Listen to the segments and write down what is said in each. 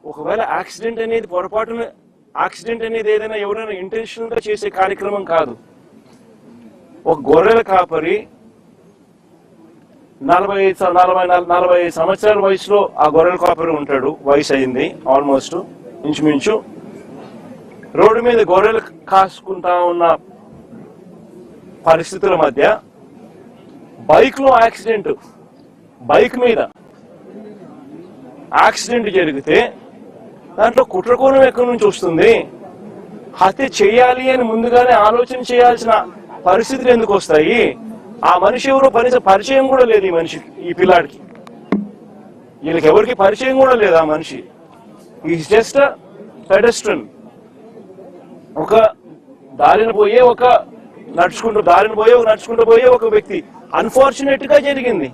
ఒకవేళ యాక్సిడెంట్ అనేది పొరపాటున యాక్సిడెంట్ అనేది ఏదైనా ఎవరైనా ఇంటెన్షనల్ గా చేసే కార్యక్రమం కాదు. ఒక గొర్రెల కాపరి 40 సంవత్సరాల వయసులో ఆ గొర్రెల కాపరి ఉంటాడు. వయసు అయింది ఆల్మోస్ట్ ఇంచుమించు. రోడ్డు మీద గొర్రెలు కాసుకుంటా ఉన్న పరిస్థితుల మధ్య బైక్ లో యాక్సిడెంట్, బైక్ మీద యాక్సిడెంట్ జరిగితే దాంట్లో కుట్రకోణం ఎక్కడి నుంచి వస్తుంది? హత్య చేయాలి అని ముందుగానే ఆలోచన చేయాల్సిన పరిస్థితులు ఎందుకు వస్తాయి? ఆ మనిషి ఎవరో పరిచయం కూడా లేదు ఈ మనిషికి, ఈ పిల్లాడికి. వీళ్ళకి ఎవరికి పరిచయం కూడా లేదు. ఆ మనిషి ఈజ్ జస్ట్ పెడెస్ట్రన్. ఒక దారిన పోయే నడుచుకుంటూ పోయే ఒక వ్యక్తి. అన్ఫార్చునేట్ గా జరిగింది.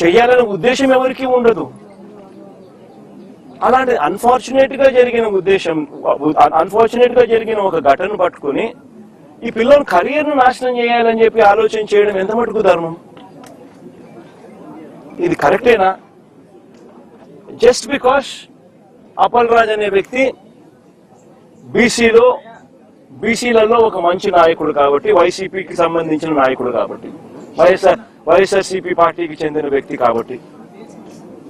చెయ్యాలనే ఉద్దేశం ఎవరికి ఉండదు. అలాంటి అన్ఫార్చునేట్ గా జరిగిన ఒక ఘటన పట్టుకుని ఈ పిల్లల కెరీర్ ను నాశనం చేయాలని చెప్పి ఆలోచన చేయడం ఎంత మటుకు ధర్మం? ఇది కరెక్టేనా? జస్ట్ బికాస్ అప్పల్ రాజ్ అనే వ్యక్తి బీసీలలో ఒక మంచి నాయకుడు కాబట్టి, వైసీపీకి సంబంధించిన నాయకుడు కాబట్టి, వైఎస్ఆర్సీపీ పార్టీకి చెందిన వ్యక్తి కాబట్టి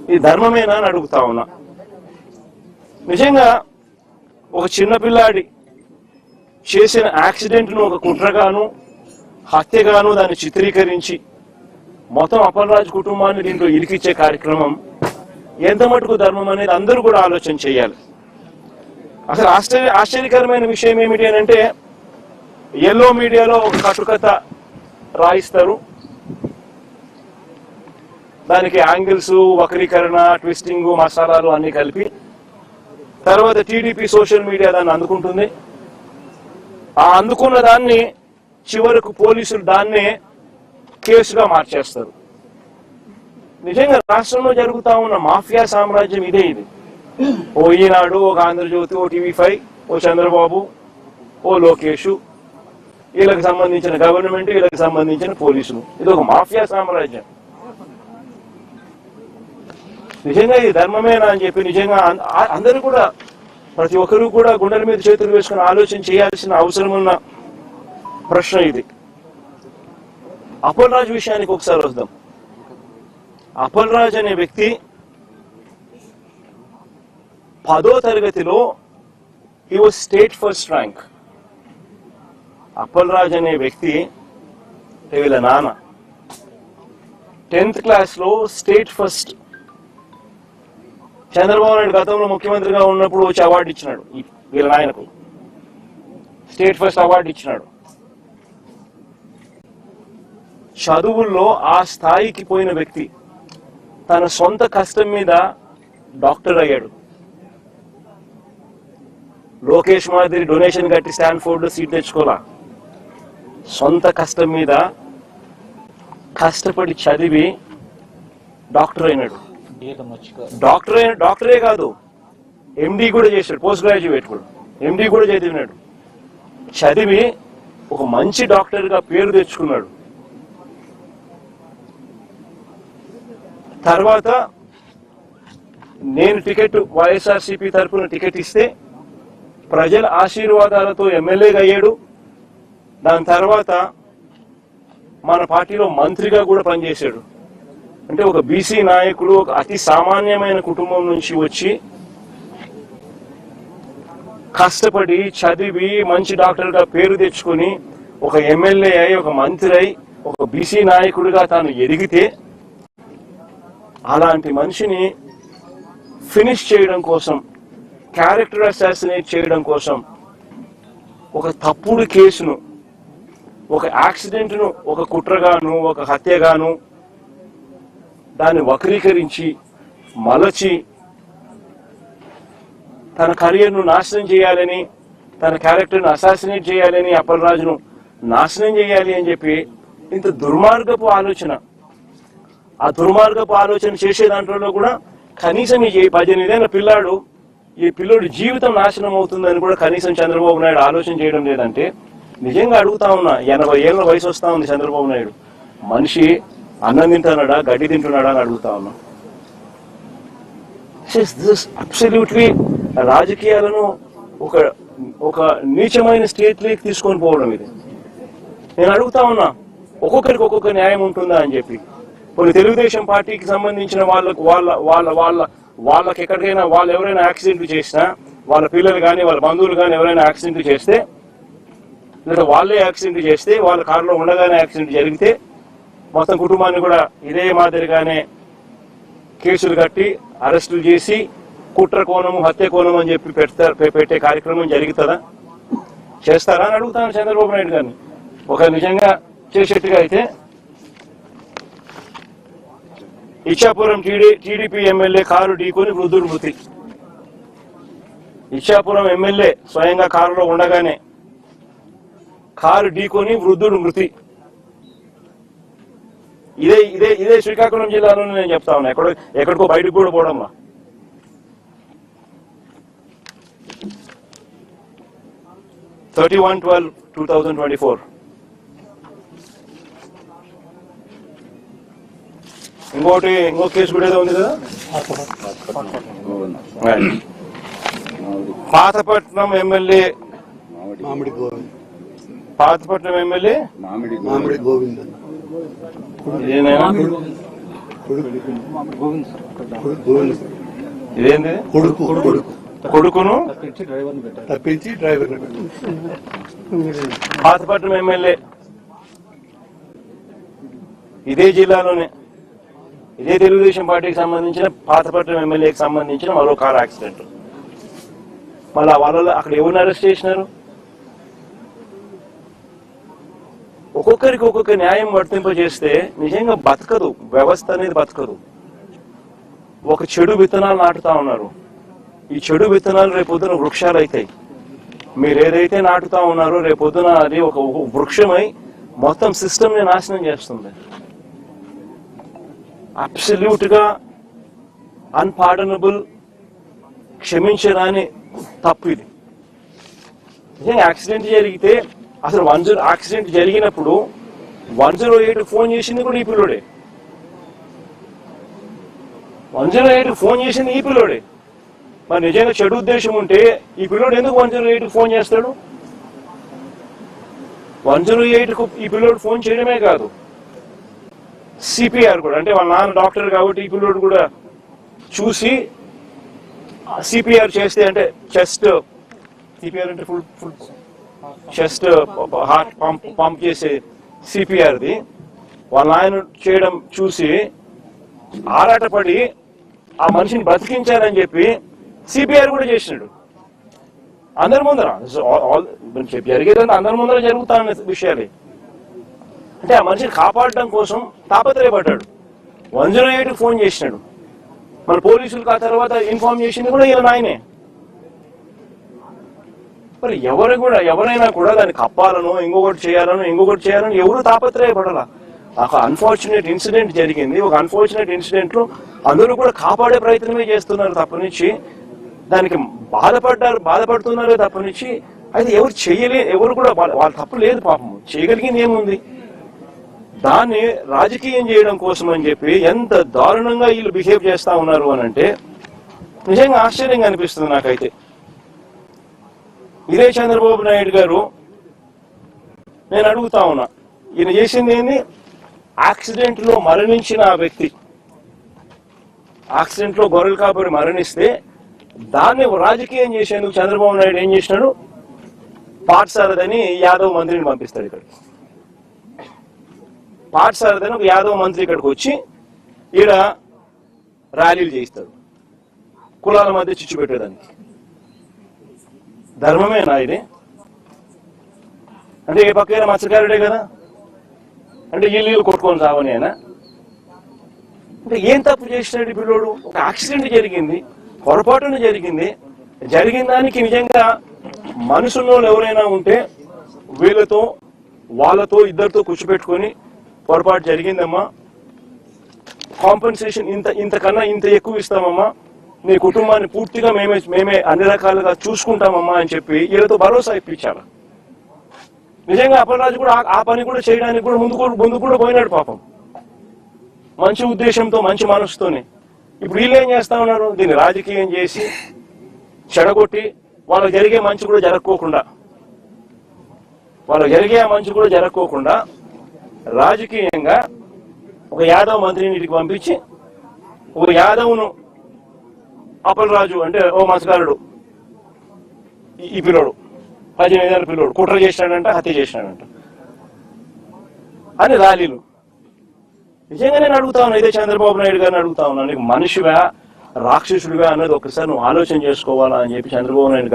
ఇది ధర్మమేనా అని అడుగుతా ఉన్నా. నిజంగా ఒక చిన్నపిల్లాడి చేసిన యాక్సిడెంట్ ను ఒక కుట్రగాను హత్యగాను దాన్ని చిత్రీకరించి మొత్తం అప్పల్ రాజ్ కుటుంబాన్ని దీంట్లో ఇరికిచ్చే కార్యక్రమం ఎంత మటుకు ధర్మం అనేది అందరూ కూడా ఆలోచన చేయాలి. అసలు ఆశ్చర్యకరమైన విషయం ఏమిటి అని అంటే, ఎల్లో మీడియాలో ఒక కట్టుకథ రాయిస్తారు. దానికి యాంగిల్స్, వక్రీకరణ, ట్విస్టింగ్, మసాలాలు అన్ని కలిపి తర్వాత టీడీపీ సోషల్ మీడియా దాన్ని అందుకుంటుంది. ఆ అందుకున్న దాన్ని చివరకు పోలీసులు దాన్నే కేసుగా మార్చేస్తారు. నిజంగా రాష్ట్రంలో జరుగుతా ఉన్న మాఫియా సామ్రాజ్యం ఇదే. ఇది ఓ ఈనాడు, ఒక ఆంధ్రజ్యోతి, ఓ టీవీ5, ఓ చంద్రబాబు, ఓ లోకేష్, వీళ్ళకి సంబంధించిన గవర్నమెంట్, వీళ్ళకి సంబంధించిన పోలీసులు. ఇది ఒక మాఫియా సామ్రాజ్యం. నిజంగా ఇది ధర్మమేనా అని చెప్పి నిజంగా అందరూ కూడా, ప్రతి ఒక్కరూ కూడా గుండెల మీద చేతులు వేసుకుని ఆలోచన చేయాల్సిన అవసరం ఉన్న ప్రశ్న ఇది. అప్పల్ రాజ్ విషయానికి ఒకసారి వద్దాం. అప్పల్ రాజ్ అనే వ్యక్తి 10వ తరగతిలో he was state first rank. Appal Raj అనే వ్యక్తి వీళ్ళ నాన్న 10th క్లాస్ లో స్టేట్ ఫస్ట్. చంద్రబాబు నాయుడు గతంలో ముఖ్యమంత్రిగా ఉన్నప్పుడు వచ్చి అవార్డు ఇచ్చినాడు వీళ్ళ నాయనకు, స్టేట్ ఫస్ట్ అవార్డు ఇచ్చినాడు. చదువుల్లో ఆ స్థాయికి పోయిన వ్యక్తి తన సొంత కష్టం మీద డాక్టర్ అయ్యాడు. లోకేష్ మాదిరి డొనేషన్ కట్టి స్టాన్ఫోర్డ్ లో సీట్ తెచ్చుకోలా. సొంత కష్టం మీద కష్టపడి చదివి డాక్టర్ అయినాడు. డాక్టరే కాదు, ఎండి కూడా చేశాడు. పోస్ట్ గ్రాడ్యుయేట్ కూడా, ఎండి కూడా చదివినాడు. చదివి ఒక మంచి డాక్టర్ గా పేరు తెచ్చుకున్నాడు. తర్వాత నేను వైఎస్ఆర్సీపీ తరఫున టికెట్ ఇస్తే ప్రజల ఆశీర్వాదాలతో ఎమ్మెల్యేగా అయ్యాడు. దాని తర్వాత మన పార్టీలో మంత్రిగా కూడా పనిచేశాడు. అంటే ఒక బీసీ నాయకుడు, ఒక అతి సామాన్యమైన కుటుంబం నుంచి వచ్చి కష్టపడి చదివి మంచి డాక్టర్ గా పేరు తెచ్చుకుని ఒక ఎమ్మెల్యే అయి, ఒక మంత్రి అయి, ఒక బీసీ నాయకుడిగా తాను ఎదిగితే, అలాంటి మనిషిని ఫినిష్ చేయడం కోసం, క్యారెక్టర్ అసాసినేట్ చేయడం కోసం ఒక తప్పుడు కేసును, ఒక యాక్సిడెంట్ ను ఒక కుట్రగాను, ఒక హత్యగాను దాన్ని వక్రీకరించి మలచి తన కెరీర్ను నాశనం చేయాలని, తన క్యారెక్టర్ను అసాసినేట్ చేయాలని, అప్పల్ రాజును నాశనం చేయాలి అని చెప్పి ఇంత దుర్మార్గపు ఆలోచన. ఆ దుర్మార్గపు ఆలోచన చేసే దాంట్లో కూడా కనీసం ఈ 18 ఏళ్ల పిల్లాడు, ఈ పిల్లోడి జీవితం నాశనం అవుతుందని కూడా కనీసం చంద్రబాబు నాయుడు ఆలోచన చేయడం లేదంటే నిజంగా అడుగుతా ఉన్నా. 80 ఏళ్ల వయసు వస్తా ఉంది చంద్రబాబు నాయుడు. మనిషి అన్నం తింటున్నాడా, గడ్డి తింటున్నాడా అని అడుగుతా ఉన్నా. దిస్ అబ్సల్యూట్లీ రాజకీయాలను ఒక ఒక నీచమైన స్టేట్లోకి తీసుకొని పోవడం ఇది. నేను అడుగుతా ఉన్నా, ఒక్కొక్కరికి ఒక్కొక్క న్యాయం ఉంటుందా అని చెప్పి. కొన్ని తెలుగుదేశం పార్టీకి సంబంధించిన వాళ్ళకి ఎక్కడికైనా వాళ్ళు ఎవరైనా యాక్సిడెంట్లు చేసినా, వాళ్ళ పిల్లలు కానీ వాళ్ళ బంధువులు కానీ ఎవరైనా యాక్సిడెంట్లు చేస్తే, లేదా వాళ్ళే యాక్సిడెంట్ చేస్తే, వాళ్ళ కారులో ఉండగానే యాక్సిడెంట్ జరిగితే మొత్తం కుటుంబాన్ని కూడా ఇదే మాదిరిగానే కేసులు కట్టి అరెస్టులు చేసి కుట్ర కోణము హత్య కోణం అని చెప్పి పెట్టే కార్యక్రమం జరుగుతుందా? చేస్తారా అని అడుగుతాను చంద్రబాబు నాయుడు గారిని. ఒక నిజంగా చేసేట్టుగా అయితే ఇచ్చాపురం టీడీపీ ఎమ్మెల్యే కారు ఢీకొని వృద్ధుడు మృతి. ఇచ్చాపురం ఎమ్మెల్యే స్వయంగా కారులో ఉండగానే కారు ఢీకొని వృద్ధుడు మృతి. ఇదే శ్రీకాకుళం జిల్లాలోనే నేను చెప్తా ఉన్నా, ఎక్కడికో బయటకు కూడా పోవడంలా. (31/12/2024). ఇంకో కేసు కూడా ఏదో ఉంది కదా, పాతపట్నం ఎమ్మెల్యే మామిడి గోవింద్ ఇదేంది కొడుకును తప్పించి డ్రైవర్. పాతపట్నం ఎమ్మెల్యే ఇదే జిల్లాలోనే ఇదే తెలుగుదేశం పార్టీకి సంబంధించిన పాతపట్నం ఎమ్మెల్యేకి సంబంధించిన మరో కార్ యాక్సిడెంట్. మళ్ళీ వాళ్ళలో అక్కడ ఎవరిని అరెస్ట్ చేసినారు? ఒక్కొక్కరికి ఒక్కొక్క న్యాయం వర్తింపజేస్తే నిజంగా బతకదు, వ్యవస్థ అనేది బతకదు. ఒక చెడు విత్తనాలు నాటుతా ఉన్నారు. ఈ చెడు విత్తనాలు రేపొద్దున వృక్షాలు అవుతాయి. మీరు ఏదైతే నాటుతా ఉన్నారో రేపొద్దున అది ఒక వృక్షమై మొత్తం సిస్టమ్ ని నాశనం చేస్తుంది. అబ్సల్యూట్ గా అన్పార్డనబుల్, క్షమించరాని తప్పు ఇది. నిజంగా యాక్సిడెంట్ జరిగితే అసలు యాక్సిడెంట్ జరిగినప్పుడు 108 ఫోన్ చేసింది కూడా ఈ పిల్లోడే. 108 ఫోన్ చేసింది ఈ పిల్లోడే. మరి నిజంగా చెడు ఉద్దేశం ఉంటే ఈ పిల్లోడు ఎందుకు 108 ఫోన్ చేస్తాడు? 108కు ఈ పిల్లోడు ఫోన్ చేయడమే కాదు, సిపిఆర్ కూడా, అంటే వాళ్ళ నాన్న డాక్టర్ కాబట్టి ఈ పిల్లోడు కూడా చూసి సిపిఆర్ చేస్తే, అంటే చెస్ట్ సిపిఆర్ అంటే ఫుల్ చెస్ట్ హార్ట్ పంప్ చేసే సిపిఆర్ది వాళ్ళ నాయన చేయడం చూసి ఆరాటపడి ఆ మనిషిని బతికించాలని చెప్పి సిపిఆర్ కూడా చేసినాడు అందరి ముందర. జరిగేదంటే అందరి ముందర జరుగుతాన్న విషయాలే. అంటే ఆ మనిషిని కాపాడటం కోసం తాపత్రయపడ్డాడు. 108 ఫోన్ చేసినాడు. మన పోలీసులకు ఆ తర్వాత ఇన్ఫార్మ్ చేసింది కూడా ఈయన నాయనే. మరి ఎవరైనా కూడా దాన్ని కప్పాలనో ఇంకొకటి చేయాలనో ఎవరు తాపత్రయపడాల. ఒక అన్ఫార్చునేట్ ఇన్సిడెంట్ జరిగింది. ఒక అన్ఫార్చునేట్ ఇన్సిడెంట్ లో అందరూ కూడా కాపాడే ప్రయత్నమే చేస్తున్నారు తప్పనిచ్చి, దానికి బాధపడుతున్నారే తప్పనిచ్చి అయితే ఎవరు కూడా వాళ్ళ తప్పు లేదు. పాపం చేయగలిగింది ఏముంది? దాన్ని రాజకీయం చేయడం కోసం అని చెప్పి ఎంత దారుణంగా వీళ్ళు బిహేవ్ చేస్తా ఉన్నారు అని అంటే నిజంగా ఆశ్చర్యంగా అనిపిస్తుంది నాకైతే. ఇదే చంద్రబాబు నాయుడు గారు, నేను అడుగుతా ఉన్నా, ఈయన చేసింది ఏంది? యాక్సిడెంట్ లో మరణించిన ఆ వ్యక్తి, యాక్సిడెంట్ లో గొర్రెలు కాపరి మరణిస్తే దాన్ని రాజకీయం చేసేందుకు చంద్రబాబు నాయుడు ఏం చేసినాడు? పాఠశాలదని యాదవ్ మంత్రిని పంపిస్తాడు ఇక్కడికి. పాఠశాలదని ఒక యాదవ్ మంత్రి ఇక్కడికి వచ్చి ఈడ ర్యాలీలు చేయిస్తాడు కులాల మధ్య చిచ్చు పెట్టేదానికి. ధర్మమేనా ఇది? అంటే ఏ పక్కైనా మత్స్యకారుడే కదా, అంటే ఇల్లు కొట్టుకొని సావని అయినా. అంటే ఏం తప్పు చేసినాడు పిల్లోడు? ఒక యాక్సిడెంట్ జరిగింది, పొరపాటున జరిగింది. జరిగిన దానికి నిజంగా మనుషుల్లో ఎవరైనా ఉంటే వాళ్ళతో ఇద్దరితో కూర్చోపెట్టుకొని పొరపాటు జరిగిందమ్మా, కాంపెన్సేషన్ ఇంతకన్నా ఇంత ఎక్కువ ఇస్తామమ్మా, నీ కుటుంబాన్ని పూర్తిగా మేమే అన్ని రకాలుగా చూసుకుంటామమ్మా అని చెప్పి వీళ్ళతో భరోసా ఇప్పించాలి. నిజంగా అప్పలరాజు కూడా ఆ పని కూడా చేయడానికి కూడా ముందు కూడా పోయినాడు పాపం, మంచి ఉద్దేశంతో మంచి మనసుతోనే. ఇప్పుడు వీళ్ళు ఏం చేస్తా ఉన్నారు, దీన్ని రాజకీయం చేసి చెడగొట్టి వాళ్ళకి జరిగే మంచి కూడా జరగకోకుండా రాజకీయంగా ఒక యాదవ్ మంత్రిని ఇంటికి పంపించి ఒక యాదవ్ను అప్పలరాజు అంటే ఓ మత్స్యకారుడు ఈ పిల్లోడు 18 ఏళ్ళ పిల్లోడు కుట్ర చేసినాడంట, హత్య చేసినాడంట అని ర్యాలీలు. నిజంగా నేను అడుగుతా ఉన్నా, ఇదే చంద్రబాబు నాయుడు గారిని అడుగుతా ఉన్నా, నీకు మనిషివా రాక్షసుడివా అన్నది ఒకసారి నువ్వు ఆలోచన చేసుకోవాలా అని చెప్పి చంద్రబాబు నాయుడు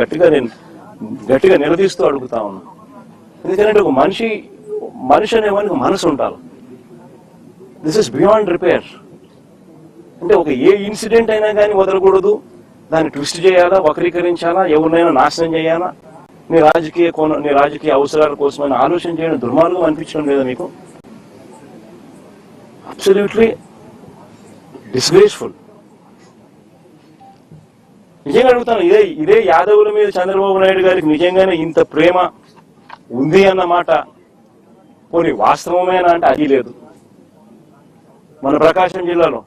గట్టిగా నిలదీస్తూ అడుగుతా ఉన్నా. ఎందుకంటే ఒక మనిషి అనేవానికి మనసు ఉండాలి. This is beyond repair. అంటే ఒక ఏ ఇన్సిడెంట్ అయినా కానీ వదలకూడదు, దాన్ని ట్విస్ట్ చేయాలా, వక్రీకరించాలా, ఎవరినైనా నాశనం చేయాలా, నీ రాజకీయ అవసరాల కోసమైనా ఆలోచన చేయడం దుర్మార్గం అనిపించడం లేదా మీకు? Absolutely disgraceful. నిజంగా అడుగుతాను, ఇదే యాదవుల మీద చంద్రబాబు నాయుడు గారికి నిజంగానే ఇంత ప్రేమ ఉంది అన్నమాట పోనీ వాస్తవమేనా అంటే అది లేదు. మన ప్రకాశం జిల్లాలో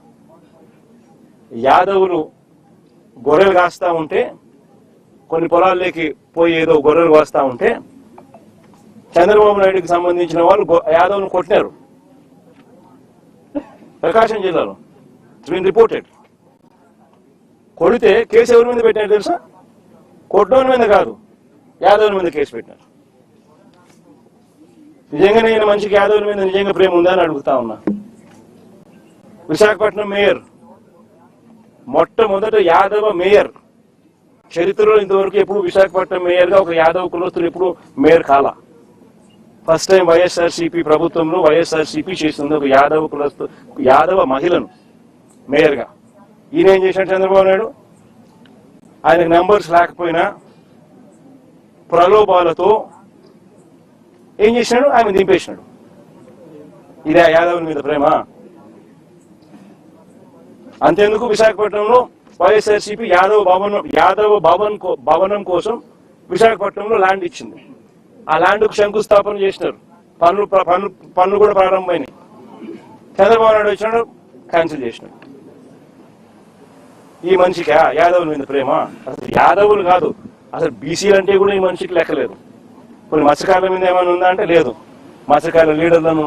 యాదవులు గొర్రెలు కాస్తా ఉంటే, కొన్ని పొలాల్లోకి పోయి ఏదో గొర్రెలు కాస్తా ఉంటే చంద్రబాబు నాయుడుకి సంబంధించిన వాళ్ళు యాదవ్ను కొట్టినారు ప్రకాశం జిల్లాలో. It's been reported. కొడితే కేసు ఎవరి మీద పెట్టినారు తెలుసా? కొట్టడం మీద కాదు, యాదవుల మీద కేసు పెట్టినారు. నిజంగా నేను మనిషికి యాదవుల మీద నిజంగా ప్రేమ ఉందా అని అడుగుతా ఉన్నా. విశాఖపట్నం మేయర్, మొట్టమొదట యాదవ మేయర్ చరిత్రలో ఇంతవరకు ఎప్పుడు విశాఖపట్నం మేయర్గా ఒక యాదవ కులస్తులు ఎప్పుడు మేయర్ కాలా. ఫస్ట్ టైం వైఎస్ఆర్సీపీ ప్రభుత్వంలో వైఎస్ఆర్సీపీ చేస్తుంది ఒక యాదవ మహిళను మేయర్గా. ఈయన ఏం చేశాడు చంద్రబాబు నాయుడు? ఆయనకు నెంబర్స్ లేకపోయినా ప్రలోభాలతో ఏం చేసినాడు? ఆమె దింపేసినాడు. ఇదే యాదవుల మీద ప్రేమ? అంతేందుకు విశాఖపట్నంలో వైఎస్ఆర్సీపీ యాదవ భవనం కోసం విశాఖపట్నంలో ల్యాండ్ ఇచ్చింది. ఆ ల్యాండ్కు శంకుస్థాపన చేసినారు. పనులు కూడా ప్రారంభమైనాయి. చంద్రబాబు నాయుడు వచ్చినాడు, క్యాన్సిల్ చేసినాడు. ఈ మనిషికి యాదవుల మీద ప్రేమ? అసలు యాదవులు కాదు, అసలు బీసీలు అంటే కూడా ఈ మనిషికి లెక్కలేదు. కొన్ని మత్స్యకారుల మీద ఏమైనా ఉందా అంటే లేదు. మత్స్యకారుల లీడర్లను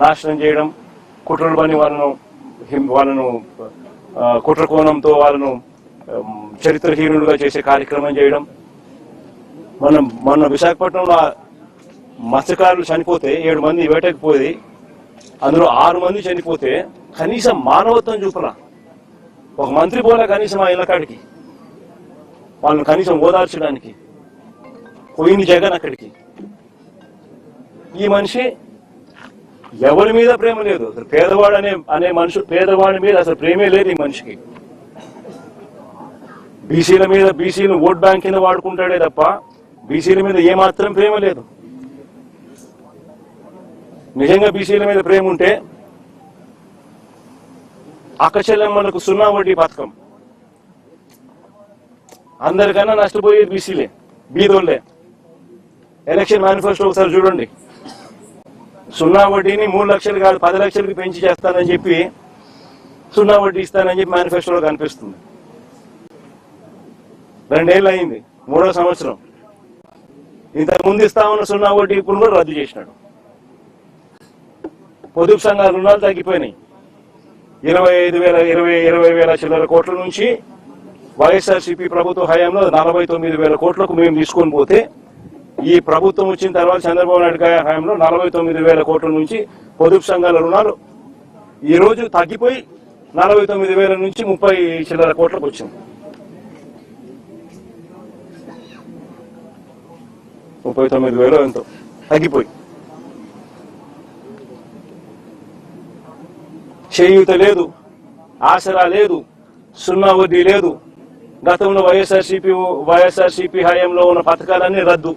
నాశనం చేయడం, కుట్రలు పని వాళ్ళను కుట్ర కోణంతో వాళ్ళను చరిత్రహీనులుగా చేసే కార్యక్రమం చేయడం. మొన్న విశాఖపట్నంలో మత్స్యకారులు చనిపోతే 7 మంది వేటకపోయి అందులో 6 మంది చనిపోతే కనీసం మానవత్వం చూపరా. ఒక మంత్రి పోలే కనీసం ఆ ఇళ్ళకాడికి వాళ్ళని కనీసం ఓదార్చడానికి. పోయింది జగన్ అక్కడికి. ఈ మనిషి ఎవరి మీద ప్రేమ లేదు. అసలు పేదవాడు అనే పేదవాడి మీద అసలు ప్రేమే లేదు ఈ మనిషికి. బీసీలను ఓట్ బ్యాంక్ కింద వాడుకుంటాడే తప్ప బీసీల మీద ఏమాత్రం ప్రేమ లేదు. నిజంగా బీసీల మీద ప్రేమ ఉంటే అక్కచెల్లెమ్మలకు 0 వడ్డీ పథకం. అందరికన్నా నష్టపోయేది బీసీలే, బీదోళ్లే. ఎలక్షన్ మేనిఫెస్టో ఒకసారి చూడండి. 0 వడ్డీని 3 లక్షలు కాదు 10 లక్షలకి పెంచి చేస్తానని చెప్పి 0 వడ్డీ ఇస్తానని చెప్పి మేనిఫెస్టోలో కనిపిస్తుంది. 2 ఏళ్ళు అయింది, 3వ సంవత్సరం. ఇంతకు ముందు ఇస్తా ఉన్న 0 వడ్డీ ఇప్పుడు కూడా రద్దు చేసినాడు. పొదుపు సంఘాల రుణాలు తగ్గిపోయినాయి. 20,000 చిల్లర కోట్ల నుంచి వైఎస్ఆర్సీపీ ప్రభుత్వ హయాంలో 49,000 కోట్లకు మేము తీసుకొని పోతే, ఈ ప్రభుత్వం వచ్చిన తర్వాత చంద్రబాబు నాయుడు గారి హయాంలో 49,000 కోట్ల నుంచి పొదుపు సంఘాల రుణాలు ఈ రోజు తగ్గిపోయి 49,000 నుంచి 30 చిల్లర కోట్లకు వచ్చింది. 39,000 ఎంతో తగ్గిపోయి. చేయూత లేదు, ఆసరా లేదు, 0 వడ్డీ లేదు. గతంలో వైఎస్ఆర్సీపీ హయాంలో ఉన్న పథకాలన్నీ రద్దు.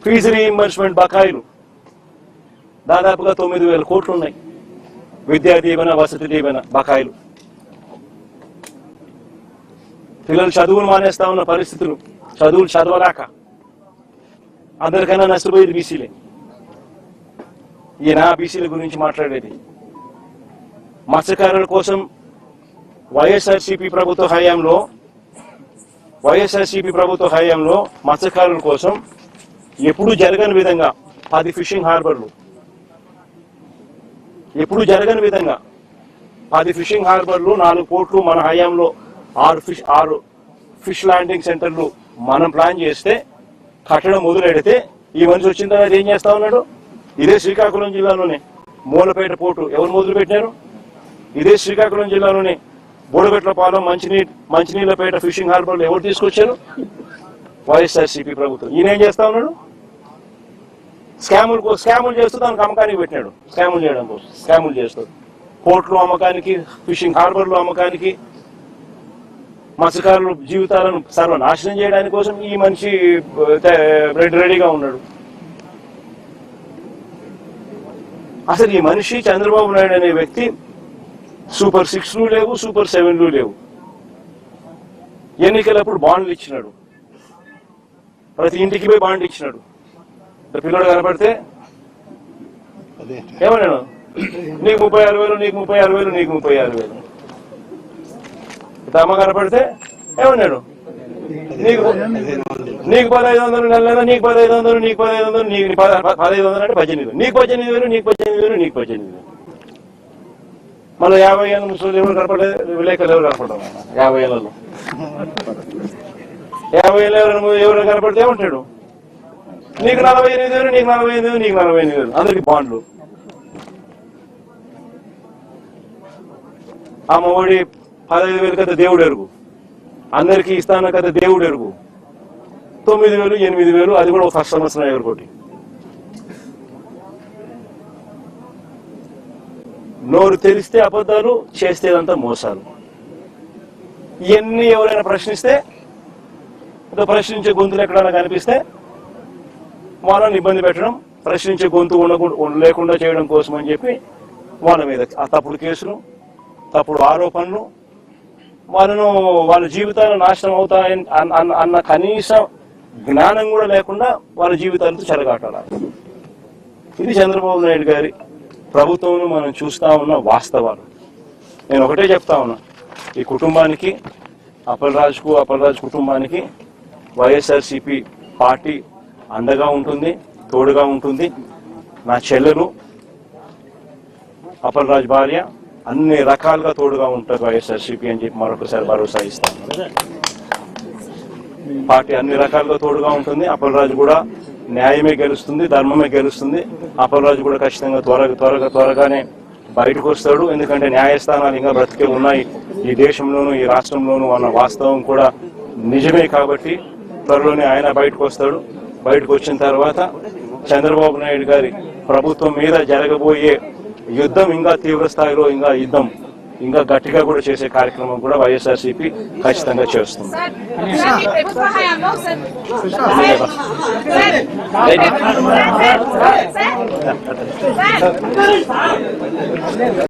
ఫీజు రీఇంబర్స్మెంట్ బకాయిలు దాదాపుగా 9,000 కోట్లు ఉన్నాయి. విద్యా దీవెన, వసతి దీవెన బకాయిలు. పిల్లలు చదువులు మానేస్తా ఉన్న పరిస్థితులు, చదువులు చదవలేక అందరికన్నా నష్టపోయేది బీసీలే. ఈయన బీసీల గురించి మాట్లాడేది. మత్స్యకారుల కోసం వైఎస్ఆర్సీపీ ప్రభుత్వ హయాంలో మత్స్యకారుల కోసం ఎప్పుడు జరగని విధంగా 10 ఫిషింగ్ హార్బర్లు, ఎప్పుడు జరగని విధంగా 10 ఫిషింగ్ హార్బర్లు, 4 పోర్ట్లు మన హయాంలో 6 ఫిష్ ల్యాండింగ్ సెంటర్లు మనం ప్లాన్ చేస్తే కట్టడం మొదలెడితే ఈ మనిషి వచ్చిన తర్వాత ఏం చేస్తా ఉన్నాడు? ఇదే శ్రీకాకుళం జిల్లాలోనే మూలపేట పోర్టు ఎవరు మొదలు పెట్టినారు? ఇదే శ్రీకాకుళం జిల్లాలోనే బోడబెట్లపాలెం, మంచినీళ్ళపేట ఫిషింగ్ హార్బర్లు ఎవరు తీసుకొచ్చారు? వైఎస్ఆర్సీపీ ప్రభుత్వం. ఈయన ఏం చేస్తా ఉన్నాడు? స్కాములు చేస్తూ దానికి అమ్మకానికి పెట్టినాడు. స్కాములు చేయడం కోసం స్కాములు చేస్తూ పోర్ట్లు అమ్మకానికి, ఫిషింగ్ హార్బర్లు అమ్మకానికి, మత్స్యకారుల జీవితాలను సర్వనాశనం చేయడానికి కోసం ఈ మనిషి రెడీగా ఉన్నాడు. అసలు ఈ మనిషి చంద్రబాబు నాయుడు అనే వ్యక్తి సూపర్ 6లు లేవు, సూపర్ 7లు లేవు. ఎన్నికలప్పుడు బాండ్లు ఇచ్చినాడు, ప్రతి ఇంటికి పోయి బాండ్ ఇచ్చినాడు. పిల్లడు కనపడితే ఏమన్నాడు? నీకు 36,000, నీకు 36,000, నీకు 36,000. అమ్మ కనపడితే ఏమన్నాడు? నీకు 1500 నెల, నీకు 1500, నీకు 1500, నీకు 1500 అంటే 18,000, నీకు 18,000, నీకు 18,000, నీకు 18,000. మళ్ళీ 50 ఏళ్ళ ముసలి ఎవరు కనపడలేదు, విలేకరులు ఎవరు కనపడతాం? 50 ఏళ్ళలో 50 ఏళ్ళ ఎవరు కనపడితే ఏమంటాడు? నీకు 48,000, నీకు 48,000, నీకు 48,000. అందరికి బాండ్లు. అమ్మఒడి 15,000 కదా దేవుడు ఎరుగు, అందరికి ఇస్తాను కదా దేవుడు ఎరుగు. 9,000, 8,000, అది కూడా ఫస్ట్ సంవత్సరం ఎవరికోటి. నోరు తెరిస్తే అబద్ధాలు, చేస్తేదంతా మోసాలు. ఇవన్నీ ఎవరైనా ప్రశ్నిస్తే, ప్రశ్నించే గొంతులు ఎక్కడైనా కనిపిస్తే వాళ్ళని ఇబ్బంది పెట్టడం, ప్రశ్నించే గొంతు లేకుండా చేయడం కోసం అని చెప్పి వాళ్ళ మీద ఆ తప్పుడు కేసులు, తప్పుడు ఆరోపణలు, వాళ్ళ జీవితాలు నాశనం అవుతాయని అన్న కనీస జ్ఞానం కూడా లేకుండా వాళ్ళ జీవితాలతో చెలగాటాలి. ఇది చంద్రబాబు నాయుడు గారి ప్రభుత్వంలో మనం చూస్తా ఉన్న వాస్తవాలు. నేను ఒకటే చెప్తా ఉన్నా, ఈ కుటుంబానికి, అప్పలరాజు కుటుంబానికి వైఎస్ఆర్సీపీ పార్టీ అండగా ఉంటుంది, తోడుగా ఉంటుంది. నా చెల్లెలు, అప్పలరాజు భార్య అన్ని రకాలుగా తోడుగా ఉంటారు వైఎస్ఆర్సీపీ అని చెప్పి మరొకసారి భరోసా ఇస్తాను. పార్టీ అన్ని రకాలుగా తోడుగా ఉంటుంది. అప్పలరాజు కూడా న్యాయమే గెలుస్తుంది, ధర్మమే గెలుస్తుంది. అప్పలరాజు కూడా ఖచ్చితంగా త్వరగానే బయటకు వస్తాడు. ఎందుకంటే న్యాయస్థానాలు ఇంకా బ్రతికే ఉన్నాయి ఈ దేశంలోనూ, ఈ రాష్ట్రంలోనూ అన్న వాస్తవం కూడా నిజమే. కాబట్టి త్వరలోనే ఆయన బయటకు వస్తాడు. బయటకు వచ్చిన తర్వాత చంద్రబాబు నాయుడు గారి ప్రభుత్వం మీద జరగబోయే యుద్ధం ఇంకా తీవ్ర స్థాయిలో, ఇంకా గట్టిగా కూడా చేసే కార్యక్రమం కూడా వైఎస్ఆర్సీపీ ఖచ్చితంగా చేస్తుంది.